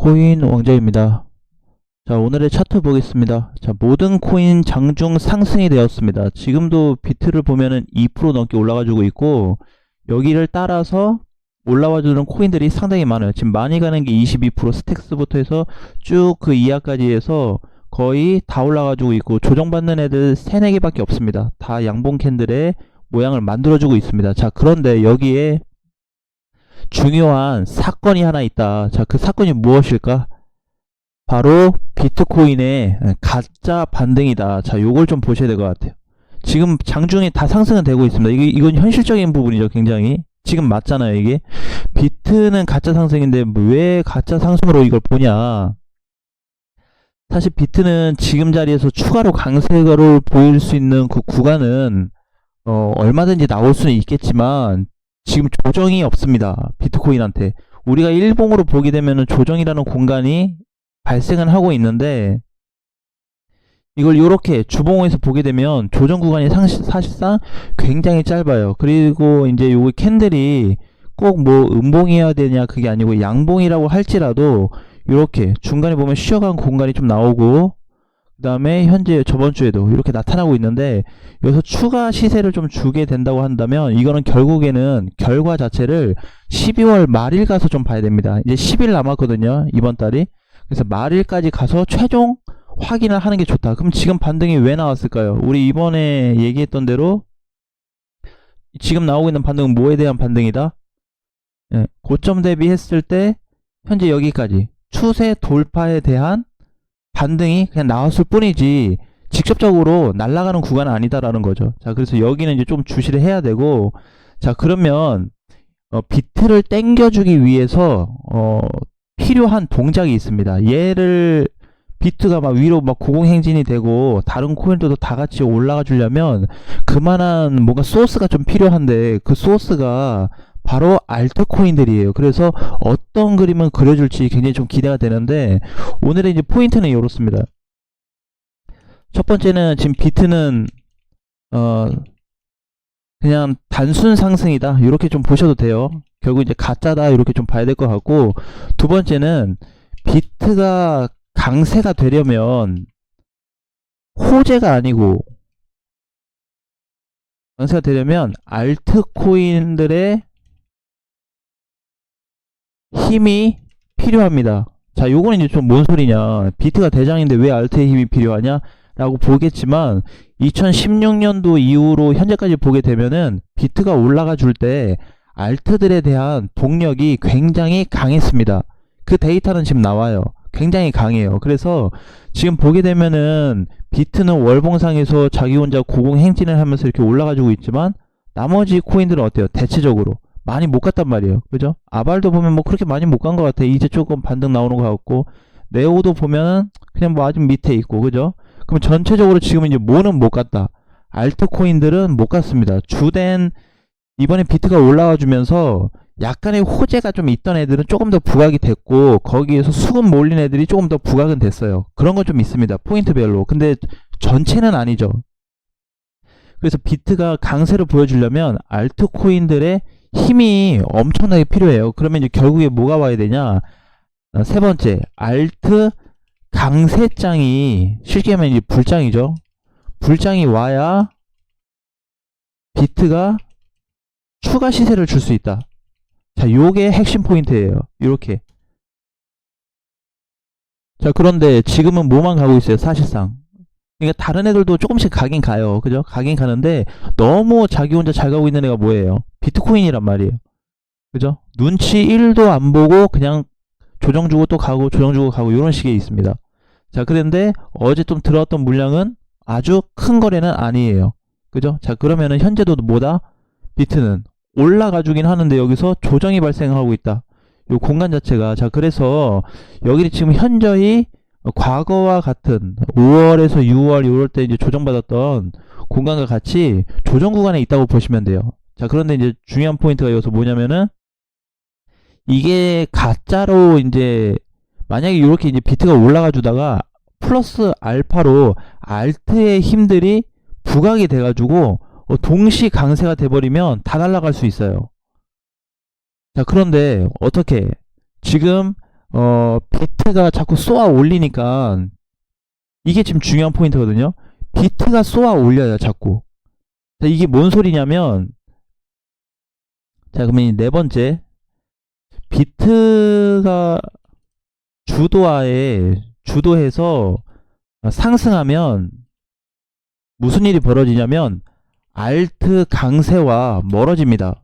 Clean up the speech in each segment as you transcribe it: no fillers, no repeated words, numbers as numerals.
코인 왕자입니다. 자, 오늘의 차트 보겠습니다. 자, 모든 코인 장중 상승이 되었습니다. 지금도 비트를 보면은 2% 넘게 올라가지고 있고, 여기를 따라서 올라와주는 코인들이 상당히 많아요. 지금 많이 가는 게 22%, 스택스부터 해서 쭉 그 이하까지 해서 거의 다 올라가지고 있고, 조정받는 애들 3, 4개밖에 없습니다. 다 양봉 캔들의 모양을 만들어주고 있습니다. 자, 그런데 여기에 중요한 사건이 하나 있다. 자, 그 사건이 무엇일까? 바로 비트코인의 가짜 반등이다. 자, 요걸 좀 보셔야 될 것 같아요. 지금 장중에 다 상승은 되고 있습니다. 이건 현실적인 부분이죠, 굉장히. 지금 맞잖아요, 이게. 비트는 가짜 상승인데 왜 가짜 상승으로 이걸 보냐. 사실 비트는 지금 자리에서 추가로 강세를 보일 수 있는 그 구간은 얼마든지 나올 수는 있겠지만 지금 조정이 없습니다. 비트코인한테. 우리가 일봉으로 보게 되면 조정이라는 공간이 발생은 하고 있는데, 이걸 이렇게 주봉에서 보게 되면 조정 구간이 사실상 굉장히 짧아요. 그리고 이제 요 캔들이 꼭 뭐 음봉이어야 되냐 그게 아니고 양봉이라고 할지라도 이렇게 중간에 보면 쉬어간 공간이 좀 나오고, 그 다음에 현재 저번 주에도 이렇게 나타나고 있는데, 여기서 추가 시세를 좀 주게 된다고 한다면 이거는 결국에는 결과 자체를 12월 말일 가서 좀 봐야 됩니다. 이제 10일 남았거든요, 이번 달이. 그래서 말일까지 가서 최종 확인을 하는 게 좋다. 그럼 지금 반등이 왜 나왔을까요? 우리 이번에 얘기했던 대로 지금 나오고 있는 반등은 뭐에 대한 반등이다? 고점 대비했을 때 현재 여기까지 추세 돌파에 대한 반등이 그냥 나왔을 뿐이지 직접적으로 날아가는 구간은 아니다라는 거죠. 자, 그래서 여기는 이제 좀 주시를 해야 되고, 자, 그러면 비트를 땡겨주기 위해서 필요한 동작이 있습니다. 얘를 비트가 막 위로 막 고공행진이 되고 다른 코인들도 다 같이 올라가 주려면 그만한 뭔가 소스가 좀 필요한데, 그 소스가 바로 알트코인들이에요. 그래서 어떤 그림을 그려줄지 굉장히 좀 기대가 되는데, 오늘의 이제 포인트는 이렇습니다. 첫 번째는 지금 비트는 그냥 단순 상승이다, 이렇게 좀 보셔도 돼요. 결국 이제 가짜다, 이렇게 좀 봐야 될 것 같고, 두 번째는 비트가 강세가 되려면 호재가 아니고, 강세가 되려면 알트코인들의 힘이 필요합니다. 자, 요거는 이제 좀 뭔 소리냐. 비트가 대장인데 왜 알트의 힘이 필요하냐? 라고 보겠지만, 2016년도 이후로 현재까지 보게 되면은 비트가 올라가 줄 때 알트들에 대한 동력이 굉장히 강했습니다. 그 데이터는 지금 나와요. 굉장히 강해요. 그래서 지금 보게 되면은 비트는 월봉상에서 자기 혼자 고공행진을 하면서 이렇게 올라가지고 있지만, 나머지 코인들은 어때요? 대체적으로 많이 못 갔단 말이에요. 그죠? 아발도 보면 뭐 그렇게 많이 못 간 것 같아. 이제 조금 반등 나오는 것 같고, 네오도 보면은 그냥 뭐 아직 밑에 있고, 그죠? 그럼 전체적으로 지금 이제 뭐는 못 갔다? 알트코인들은 못 갔습니다. 주된 이번에 비트가 올라와 주면서 약간의 호재가 좀 있던 애들은 조금 더 부각이 됐고, 거기에서 수급 몰린 애들이 조금 더 부각은 됐어요. 그런 건 좀 있습니다. 포인트별로. 근데 전체는 아니죠. 그래서 비트가 강세를 보여주려면 알트코인들의 힘이 엄청나게 필요해요. 그러면 이제 결국에 뭐가 와야 되냐? 세 번째, 알트 강세장이, 쉽게 하면 이제 불장이죠. 불장이 와야 비트가 추가 시세를 줄 수 있다. 자, 요게 핵심 포인트예요. 이렇게. 자, 그런데 지금은 뭐만 가고 있어요, 사실상. 그러니까 다른 애들도 조금씩 가긴 가요. 그죠? 가긴 가는데 너무 자기 혼자 잘 가고 있는 애가 뭐예요? 비트코인이란 말이에요. 그죠? 눈치 1도 안 보고 그냥 조정 주고 또 가고 조정 주고 가고 이런 식의 있습니다. 자, 그런데 어제 좀 들어왔던 물량은 아주 큰 거래는 아니에요. 그죠? 자, 그러면은 현재도 뭐다? 비트는 올라가 주긴 하는데 여기서 조정이 발생하고 있다. 요 공간 자체가. 자, 그래서 여기 지금 현저히 과거와 같은 5월에서 6월 이럴 때 이제 조정받았던 공간과 같이 조정 구간에 있다고 보시면 돼요. 자, 그런데 이제 중요한 포인트가 여기서 뭐냐면은, 이게 가짜로 이제 만약에 이렇게 이제 비트가 올라가 주다가 플러스 알파로 알트의 힘들이 부각이 돼가지고 동시 강세가 돼버리면 다 날아갈 수 있어요. 자, 그런데 어떻게 지금 비트가 자꾸 쏘아 올리니까 이게 지금 중요한 포인트거든요. 비트가 쏘아 올려요, 자꾸. 자, 이게 뭔 소리냐면, 자, 그러면 이 네 번째. 비트가 주도해서 상승하면 무슨 일이 벌어지냐면, 알트 강세와 멀어집니다.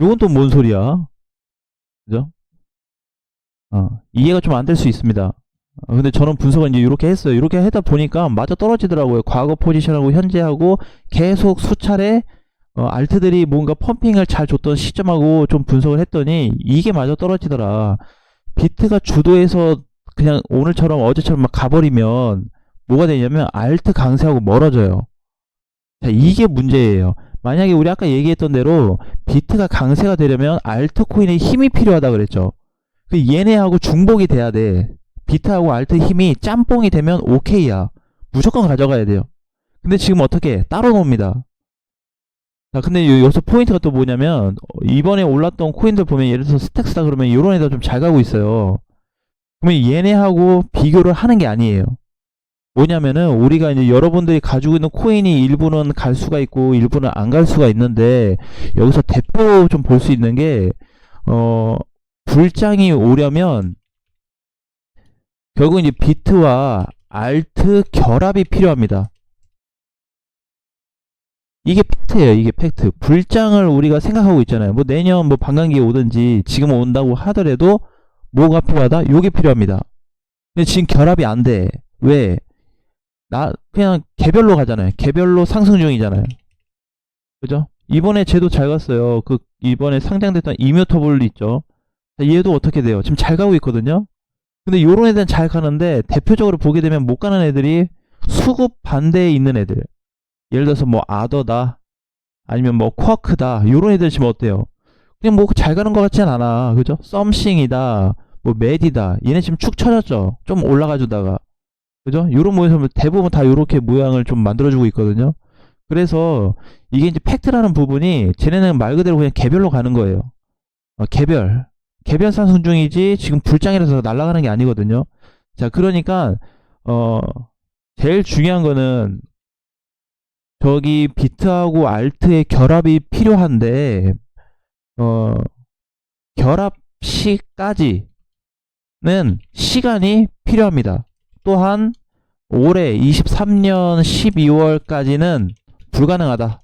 요건 또 뭔 소리야? 그죠? 이해가 좀 안 될 수 있습니다. 근데 저는 분석을 이제 이렇게 했어요. 이렇게 하다 보니까 맞아 떨어지더라고요. 과거 포지션하고 현재하고 계속 수차례 알트들이 뭔가 펌핑을 잘 줬던 시점하고 좀 분석을 했더니 이게 맞아 떨어지더라. 비트가 주도해서 그냥 오늘처럼 어제처럼 막 가버리면 뭐가 되냐면 알트 강세하고 멀어져요. 자, 이게 문제예요. 만약에 우리 아까 얘기했던 대로 비트가 강세가 되려면 알트 코인의 힘이 필요하다 그랬죠. 그 얘네하고 중복이 돼야 돼. 비트하고 알트 힘이 짬뽕이 되면 오케이야. 무조건 가져가야 돼요. 근데 지금 어떻게 따로 놉니다. 자, 근데 여기서 포인트가 또 뭐냐면 이번에 올랐던 코인들 보면 예를 들어서 스택스다 그러면 이런 애들 좀 잘 가고 있어요. 그러면 얘네하고 비교를 하는 게 아니에요. 뭐냐면은 우리가 이제 여러분들이 가지고 있는 코인이 일부는 갈 수가 있고 일부는 안 갈 수가 있는데 여기서 대표 좀 볼 수 있는 게 불장이 오려면 결국 이제 비트와 알트 결합이 필요합니다. 이게 팩트예요. 이게 팩트. 불장을 우리가 생각하고 있잖아요. 뭐 내년 뭐 반감기에 오든지 지금 온다고 하더라도 뭐가 필요하다? 요게 필요합니다. 근데 지금 결합이 안 돼. 왜? 그냥 개별로 가잖아요. 개별로 상승 중이잖아요. 그죠? 이번에 쟤도 잘 갔어요. 이번에 상장됐던 이뮤터블 있죠. 얘도 어떻게 돼요? 지금 잘 가고 있거든요. 근데 요런 애들은 잘 가는데 대표적으로 보게 되면 못 가는 애들이 수급 반대에 있는 애들. 예를 들어서 뭐 아더다 아니면 뭐 쿼크다 요런 애들 지금 어때요? 그냥 뭐 잘 가는 것 같진 않아. 그죠? 썸씽이다 뭐 매디다 얘네 지금 축 처졌죠. 좀 올라가 주다가 그죠? 요런 모양에서 대부분 다 요렇게 모양을 좀 만들어주고 있거든요. 그래서 이게 이제 팩트라는 부분이 쟤네는 말 그대로 그냥 개별로 가는 거예요. 개별 상승 중이지 지금 불장이라서 날아가는 게 아니거든요. 자, 그러니까 제일 중요한 거는 저기 비트하고 알트의 결합이 필요한데 결합 시까지는 시간이 필요합니다. 또한 올해 23년 12월까지는 불가능하다.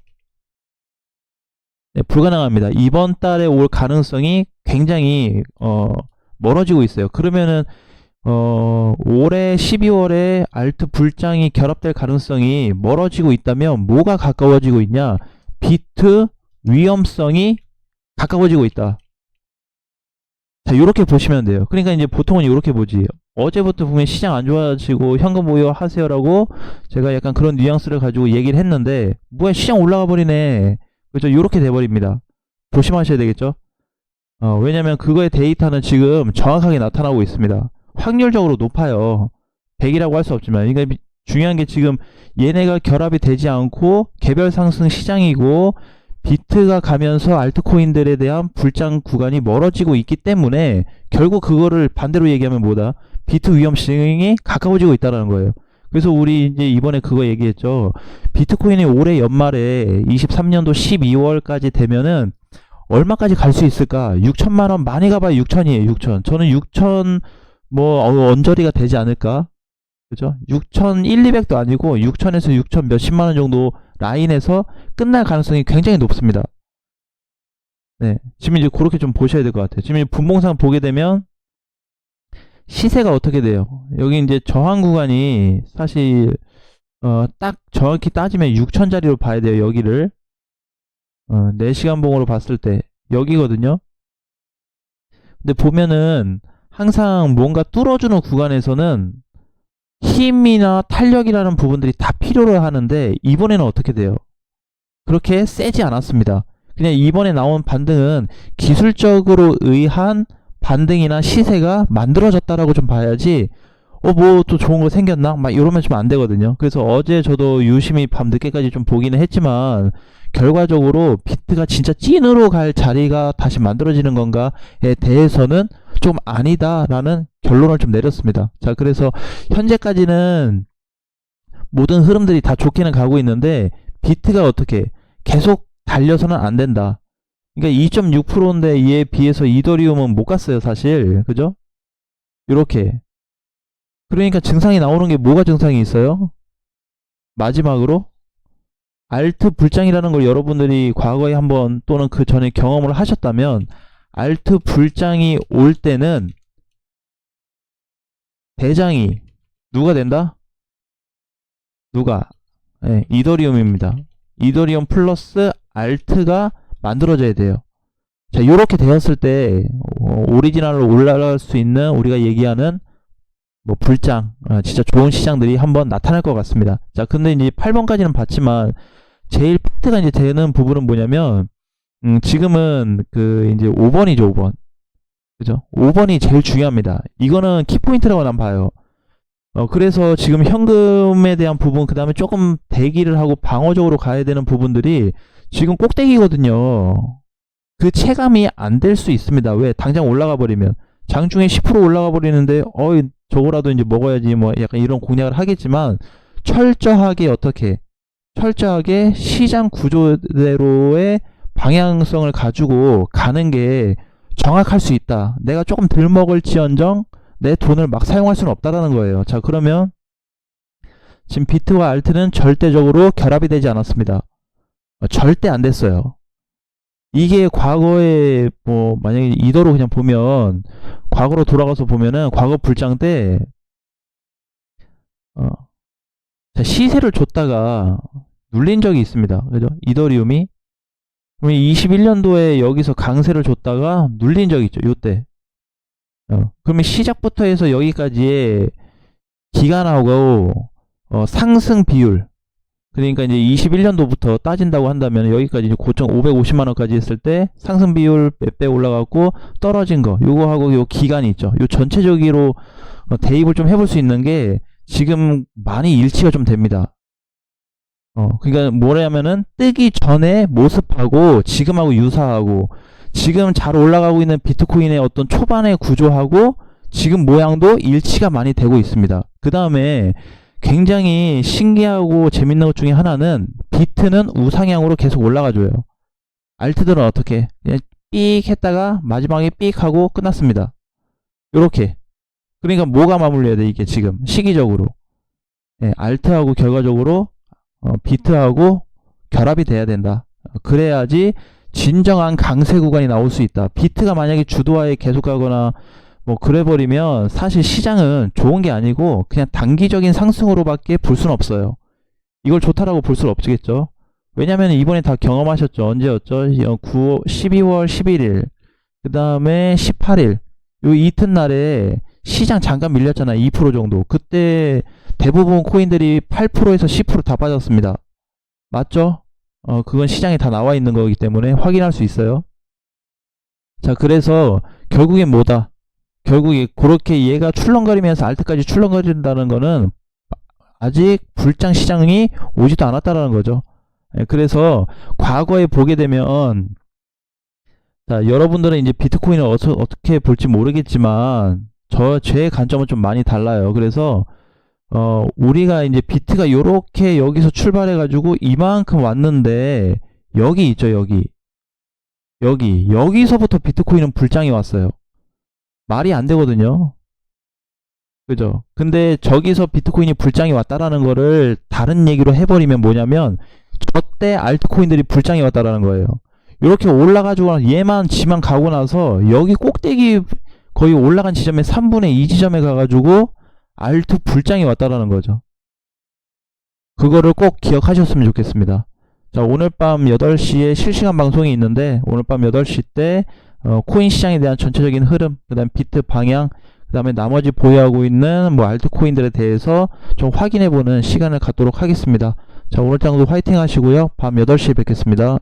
네, 불가능합니다. 이번 달에 올 가능성이 굉장히 멀어지고 있어요. 그러면은 올해 12월에 알트 불장이 결합될 가능성이 멀어지고 있다면 뭐가 가까워지고 있냐? 비트 위험성이 가까워지고 있다. 자, 이렇게 보시면 돼요. 그러니까 이제 보통은 이렇게 보지. 어제부터 보면 시장 안 좋아지고 현금 보유 하세요라고 제가 약간 그런 뉘앙스를 가지고 얘기를 했는데 뭐야 시장 올라가 버리네. 그죠? 이렇게 돼버립니다. 조심하셔야 되겠죠? 왜냐면 그거의 데이터는 지금 정확하게 나타나고 있습니다. 확률적으로 높아요. 100이라고 할 수 없지만. 그러니까 중요한 게 지금 얘네가 결합이 되지 않고 개별 상승 시장이고 비트가 가면서 알트코인들에 대한 불장 구간이 멀어지고 있기 때문에 결국 그거를 반대로 얘기하면 뭐다? 비트 위험성이 가까워지고 있다는 거예요. 그래서 우리 이제 이번에 그거 얘기했죠. 비트코인이 올해 연말에 23년도 12월까지 되면은 얼마까지 갈 수 있을까? 6천만 원 많이 가봐야 6천이에요. 6천. 저는 6천 뭐 언저리가 되지 않을까? 그죠? 6천 1, 200도 아니고 6천에서 6천 몇십만 원 정도 라인에서 끝날 가능성이 굉장히 높습니다. 네. 지금 이제 그렇게 좀 보셔야 될 것 같아요. 지금 분봉상 보게 되면 시세가 어떻게 돼요? 여기 이제 저항 구간이 사실 딱 정확히 따지면 6천짜리로 봐야 돼요. 여기를 4시간 봉으로 봤을 때 여기거든요. 근데 보면은 항상 뭔가 뚫어주는 구간에서는 힘이나 탄력이라는 부분들이 다 필요로 하는데 이번에는 어떻게 돼요? 그렇게 세지 않았습니다. 그냥 이번에 나온 반등은 기술적으로 의한 반등이나 시세가 만들어졌다라고 좀 봐야지 뭐 또 좋은 거 생겼나? 막 이러면 좀 안 되거든요. 그래서 어제 저도 유심히 밤 늦게까지 좀 보기는 했지만, 결과적으로 비트가 진짜 찐으로 갈 자리가 다시 만들어지는 건가에 대해서는 좀 아니다라는 결론을 좀 내렸습니다. 자, 그래서 현재까지는 모든 흐름들이 다 좋게는 가고 있는데, 비트가 어떻게 계속 달려서는 안 된다. 그러니까 2.6%인데 이에 비해서 이더리움은 못 갔어요, 사실. 그죠? 이렇게. 그러니까 증상이 나오는 게 뭐가 증상이 있어요? 마지막으로 알트 불장이라는 걸 여러분들이 과거에 한번 또는 그 전에 경험을 하셨다면, 알트 불장이 올 때는 대장이 누가 된다? 누가? 네, 이더리움입니다. 이더리움 플러스 알트가 만들어져야 돼요. 자, 요렇게 되었을 때 오리지널로 올라갈 수 있는 우리가 얘기하는 뭐 불장, 진짜 좋은 시장들이 한번 나타날 것 같습니다. 자, 근데 이제 8번까지는 봤지만 제일 팩트가 이제 되는 부분은 뭐냐면, 지금은 그 이제 5번이죠, 5번. 그죠? 5번이 제일 중요합니다. 이거는 키포인트라고 난 봐요. 그래서 지금 현금에 대한 부분, 그 다음에 조금 대기를 하고 방어적으로 가야 되는 부분들이 지금 꼭대기거든요. 그 체감이 안 될 수 있습니다. 왜? 당장 올라가 버리면. 장중에 10% 올라가 버리는데, 저거라도 이제 먹어야지, 뭐, 약간 이런 공략을 하겠지만, 철저하게 어떻게, 철저하게 시장 구조대로의 방향성을 가지고 가는 게 정확할 수 있다. 내가 조금 덜 먹을지언정 내 돈을 막 사용할 수는 없다라는 거예요. 자, 그러면 지금 비트와 알트는 절대적으로 결합이 되지 않았습니다. 절대 안 됐어요. 이게 과거에 뭐 만약에 이더로 그냥 보면, 과거로 돌아가서 보면은 과거 불장 때 시세를 줬다가 눌린 적이 있습니다. 그죠? 이더리움이 21년도에 여기서 강세를 줬다가 눌린 적이 있죠. 요때. 그러면 시작부터 해서 여기까지의 기간하고 상승 비율, 그러니까 이제 21년도부터 따진다고 한다면 여기까지 이제 고점 550만 원까지 했을 때 상승 비율 몇 배 올라갔고 떨어진 거, 요거하고 요 기간이 있죠. 요 전체적으로 대입을 좀 해볼 수 있는 게 지금 많이 일치가 좀 됩니다. 그러니까 뭐냐면은 뜨기 전에 모습하고 지금하고 유사하고, 지금 잘 올라가고 있는 비트코인의 어떤 초반의 구조하고 지금 모양도 일치가 많이 되고 있습니다. 그 다음에 굉장히 신기하고 재밌는 것 중에 하나는, 비트는 우상향으로 계속 올라가줘요. 알트들은 어떻게? 그냥 삑 했다가 마지막에 삑 하고 끝났습니다. 요렇게. 그러니까 뭐가 맞물려야 돼, 이게 지금 시기적으로. 알트하고 결과적으로 비트하고 결합이 돼야 된다. 그래야지 진정한 강세 구간이 나올 수 있다. 비트가 만약에 주도하에 계속 가거나 뭐 그래버리면 사실 시장은 좋은 게 아니고 그냥 단기적인 상승으로밖에 볼 수는 없어요. 이걸 좋다라고 볼 수는 없겠죠. 왜냐면 이번에 다 경험하셨죠. 언제였죠? 12월 11일, 그 다음에 18일, 요 이튿날에 시장 잠깐 밀렸잖아. 2% 정도. 그때 대부분 코인들이 8%에서 10%다 빠졌습니다. 맞죠? 그건 시장에 다 나와 있는 거기 때문에 확인할 수 있어요. 자, 그래서 결국엔 뭐다? 결국에 그렇게 얘가 출렁거리면서 알트까지 출렁거린다는 거는 아직 불장 시장이 오지도 않았다라는 거죠. 그래서 과거에 보게 되면, 자, 여러분들은 이제 비트코인을 어떻게 볼지 모르겠지만 제 관점은 좀 많이 달라요. 그래서 우리가 이제 비트가 요렇게 여기서 출발해 가지고 이만큼 왔는데, 여기 있죠, 여기서부터 비트코인은 불장이 왔어요. 말이 안 되거든요. 그죠? 근데 저기서 비트코인이 불장이 왔다라는 거를 다른 얘기로 해버리면 뭐냐면, 저때 알트코인들이 불장이 왔다라는 거예요. 이렇게 올라가지고 얘만 지만 가고 나서 여기 꼭대기 거의 올라간 지점의 3분의 2 지점에 가가지고 알트 불장이 왔다라는 거죠. 그거를 꼭 기억하셨으면 좋겠습니다. 자, 오늘 밤 8시에 실시간 방송이 있는데, 오늘 밤 8시 때 코인 시장에 대한 전체적인 흐름, 그 다음 비트 방향, 그 다음에 나머지 보유하고 있는 뭐 알트코인들에 대해서 좀 확인해보는 시간을 갖도록 하겠습니다. 자, 오늘 장도 화이팅 하시고요. 밤 8시에 뵙겠습니다.